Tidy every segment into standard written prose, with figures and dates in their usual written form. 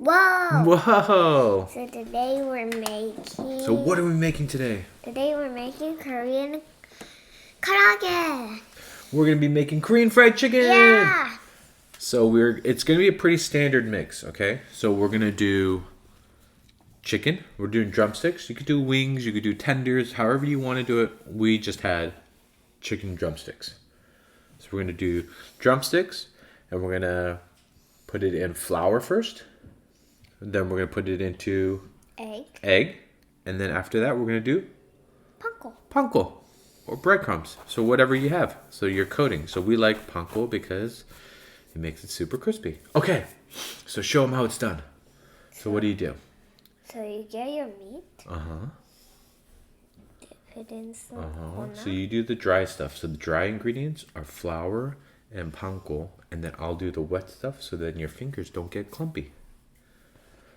Whoa! Whoa! So today we're making... So what are we making today? Today we're making Korean karaage. We're going to be making Korean fried chicken! Yeah! So it's going to be a pretty standard mix, okay? So we're going to do chicken. We're doing drumsticks. You could do wings. You could do tenders. However you want to do it. We just had chicken drumsticks. So we're going to do drumsticks. And we're going to put it in flour first. And then we're going to put it into egg. And then after that, we're going to do panko or breadcrumbs. So whatever you have. So you're coating. So we like panko because it makes it super crispy. Okay, so show them how it's done. So what do you do? So you get your meat. Dip it in some So you do the dry stuff. So the dry ingredients are flour and panko. And then I'll do the wet stuff so then your fingers don't get clumpy.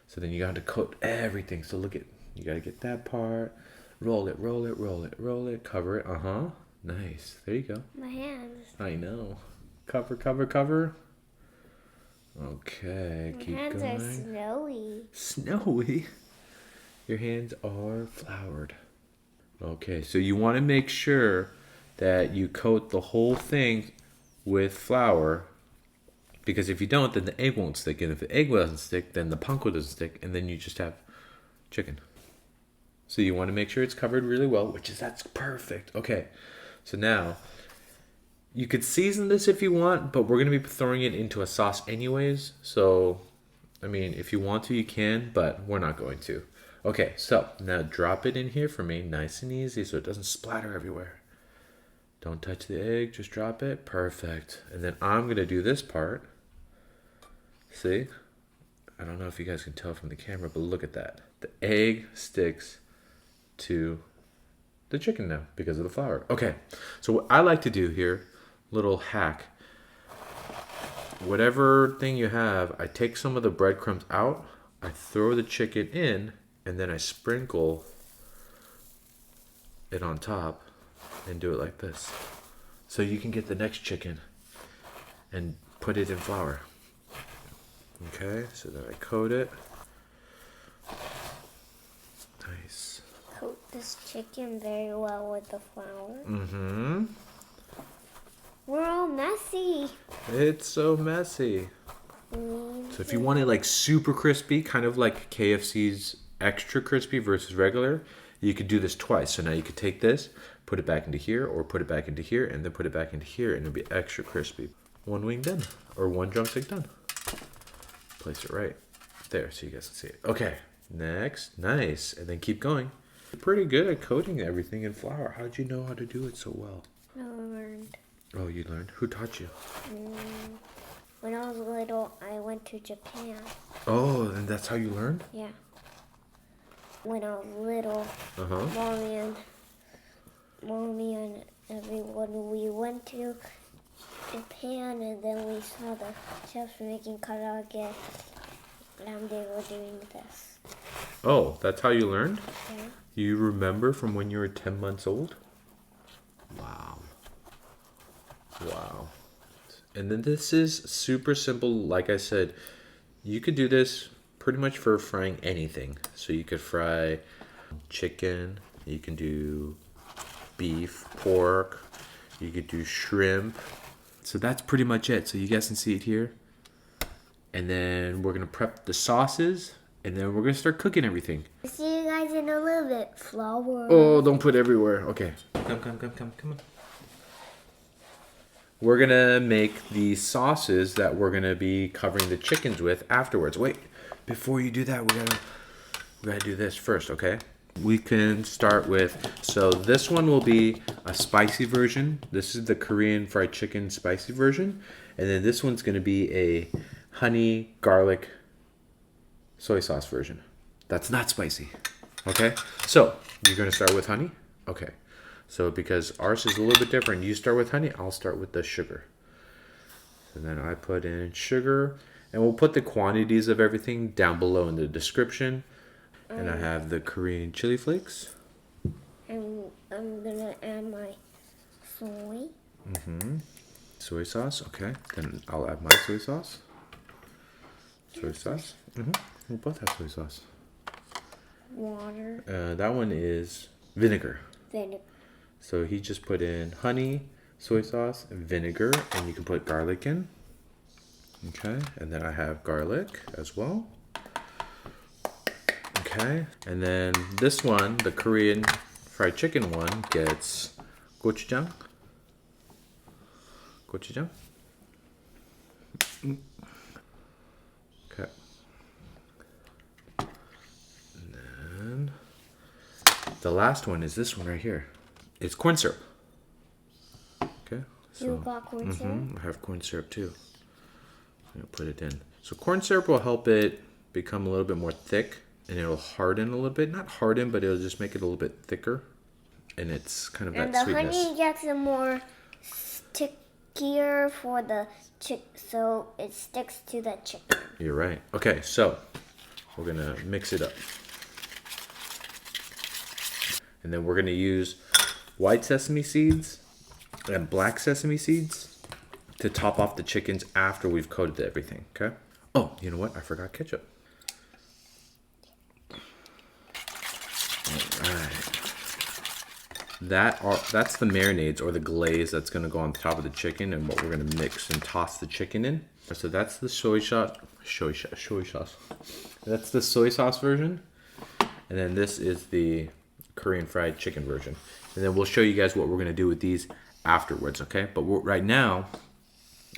So then you got to coat everything. So look at, you got to get that part. Roll it, roll it, roll it, roll it. Cover it. Nice. There you go. My hands. I know. Cover, cover, cover. Okay, keep going. My hands are snowy. Snowy? Your hands are floured. Okay, so you want to make sure that you coat the whole thing with flour, because if you don't, then the egg won't stick. And if the egg doesn't stick, then the panko doesn't stick, and then you just have chicken. So you want to make sure it's covered really well, that's perfect. Okay, so now you could season this if you want, but we're going to be throwing it into a sauce anyways. So, I mean, if you want to, you can, but we're not going to. Okay, so now drop it in here for me, nice and easy, so it doesn't splatter everywhere. Don't touch the egg, just drop it. Perfect. And then I'm going to do this part. See? I don't know if you guys can tell from the camera, but look at that. The egg sticks to the chicken now because of the flour. Okay, so what I like to do here, little hack, whatever thing you have, I take some of the breadcrumbs out, I throw the chicken in, and then I sprinkle it on top and do it like this. So you can get the next chicken and put it in flour. Okay, so then I coat it. Nice. Coat this chicken very well with the flour. We're all messy. It's so messy. So if you want it like super crispy, kind of like KFC's extra crispy versus regular, you could do this twice. So now you could take this, put it back into here, or put it back into here, and then put it back into here, and it'll be extra crispy. One wing done, or one drumstick done. Place it right there so you guys can see it. Okay, next, nice, and then keep going. You're pretty good at coating everything in flour. How'd you know how to do it so well? I learned. Oh, you learned? Who taught you? When I was little, I went to Japan. Oh, and that's how you learned? Yeah. When I was little, mommy and everyone, we went to Japan, and then we saw the chefs making karaage, and they were doing this. Oh, that's how you learned? Yeah. You remember from when you were 10 months old? Wow. Wow. And then this is super simple. Like I said, you could do this pretty much for frying anything. So you could fry chicken, you can do beef, pork, you could do shrimp. So that's pretty much it. So you guys can see it here. And then we're going to prep the sauces, and then we're going to start cooking everything. See you guys in a little bit. Flour. Oh, don't put everywhere. Okay. Come on. We're going to make the sauces that we're going to be covering the chickens with afterwards. Wait, before you do that, we gotta do this first, okay? We can start with, so this one will be a spicy version. This is the Korean fried chicken spicy version. And then this one's going to be a honey garlic soy sauce version. That's not spicy, okay? So, you're going to start with honey? Okay. So because ours is a little bit different, you start with honey, I'll start with the sugar. And then I put in sugar, and we'll put the quantities of everything down below in the description. And I have the Korean chili flakes. And I'm gonna add my soy. Soy sauce, okay. Then I'll add my soy sauce. Soy sauce. We both have soy sauce. Water. That one is vinegar. Vinegar. So he just put in honey, soy sauce, and vinegar, and you can put garlic in. Okay, and then I have garlic as well. Okay, and then this one, the Korean fried chicken one, gets gochujang. Gochujang. Okay. And then the last one is this one right here. It's corn syrup. Okay. So, You got corn syrup? I have corn syrup too. I'm gonna put it in. So corn syrup will help it become a little bit more thick, and it'll harden a little bit. Not harden, but it'll just make it a little bit thicker. And it's kind of And that the sweetness. honey gets a more stickier for the so it sticks to the chicken. You're right. Okay, so we're gonna mix it up. And then we're gonna use white sesame seeds and black sesame seeds to top off the chickens after we've coated everything, okay? Oh, you know what? I forgot ketchup. That's the marinades or the glaze that's gonna go on top of the chicken, and what we're gonna mix and toss the chicken in. So that's the soy sauce. That's the soy sauce version, and then this is the Korean fried chicken version. And then we'll show you guys what we're gonna do with these afterwards, okay? But right now,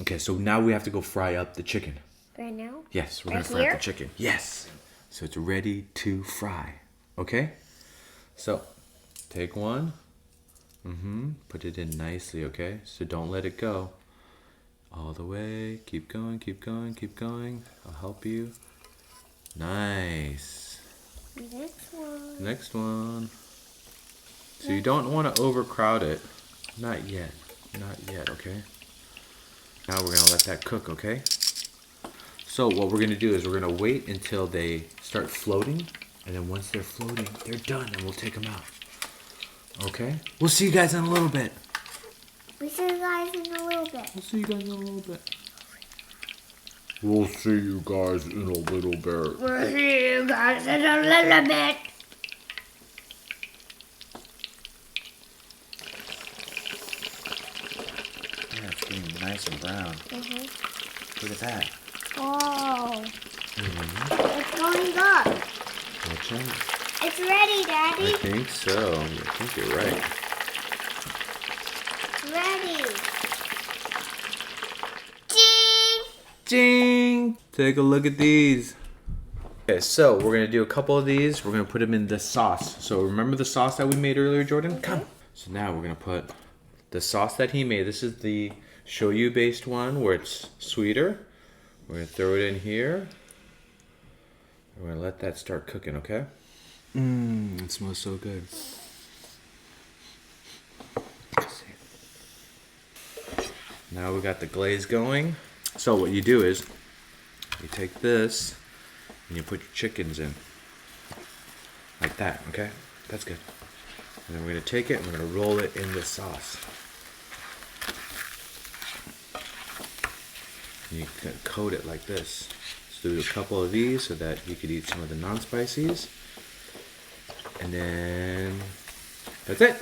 okay, so now we have to go fry up the chicken. Right now? Yes, we're Right gonna fry here? up the chicken. Yes. So it's ready to fry. Okay? So take one. Put it in nicely, okay? So don't let it go. All the way. Keep going, keep going, keep going. I'll help you. Nice. Next one. Next one. So you don't want to overcrowd it. Not yet. Not yet, okay? Now we're gonna let that cook, okay? So what we're gonna do is we're gonna wait until they start floating, and then once they're floating, they're done, and we'll take them out. Okay? We'll see you guys in a little bit. We see you guys in a little bit. We'll see you guys in a little bit. We'll see you guys in a little bit. We'll see you guys in a little bit. Yeah, it's getting nice and brown. Look at that. Oh. It's going up. Watch out. It's ready, I Daddy. think so. I think you're right. Ready. Ding! Ding! Take a look at these. Okay, so we're gonna do a couple of these. We're gonna put them in the sauce. So remember the sauce that we made earlier, Jordan? Come. So now we're gonna put the sauce that he made. This is the shoyu based one where it's sweeter. We're gonna throw it in here. We're gonna let that start cooking, okay? It smells so good. Let's see. Now we got the glaze going. So what you do is you take this and you put your chickens in. Like that, okay? That's good. And then we're gonna take it and we're gonna roll it in this sauce. And you can coat it like this. So do a couple of these so that you could eat some of the non-spices. And then that's it.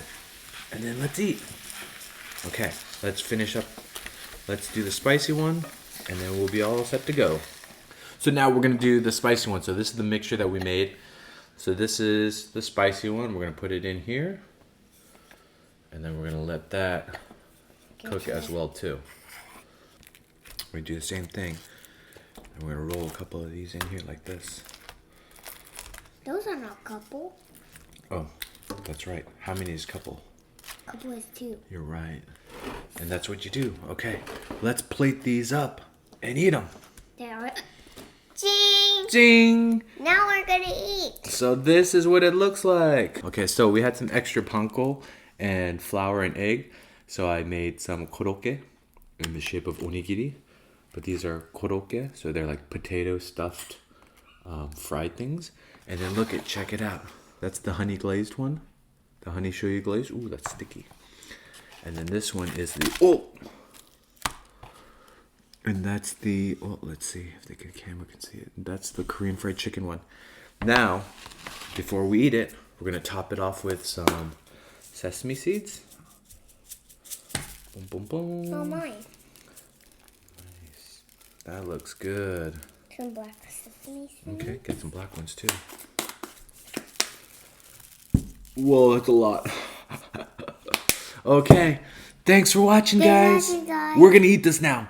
And then let's eat. Okay, let's finish up. Let's do the spicy one, and then we'll be all set to go. So now we're gonna do the spicy one. So this is the mixture that we made. So this is the spicy one. We're gonna put it in here, and then we're gonna let that cook as well too. We do the same thing. And we're gonna roll a couple of these in here like this. Those are not couple. Oh, that's right. How many is couple? Couple is 2. You're right. And that's what you do. Okay, let's plate these up and eat them. There. Ding! Ding! Now we're gonna eat. So this is what it looks like. Okay, so we had some extra panko and flour and egg. So I made some korokke in the shape of onigiri. But these are korokke, so they're like potato stuffed fried things. And then check it out. That's the honey glazed one. The honey shoyu glaze. Ooh, that's sticky. And then this one is the And that's the, well, let's see if the camera can see it. That's the Korean fried chicken one. Now, before we eat it, we're going to top it off with some sesame seeds. Boom, boom, boom. Oh, mine. Nice. That looks good. Some black sesame seeds. Okay, get some black ones too. Whoa, that's a lot. Okay, thanks for watching, guys. Thanks for watching, guys. We're going to eat this now.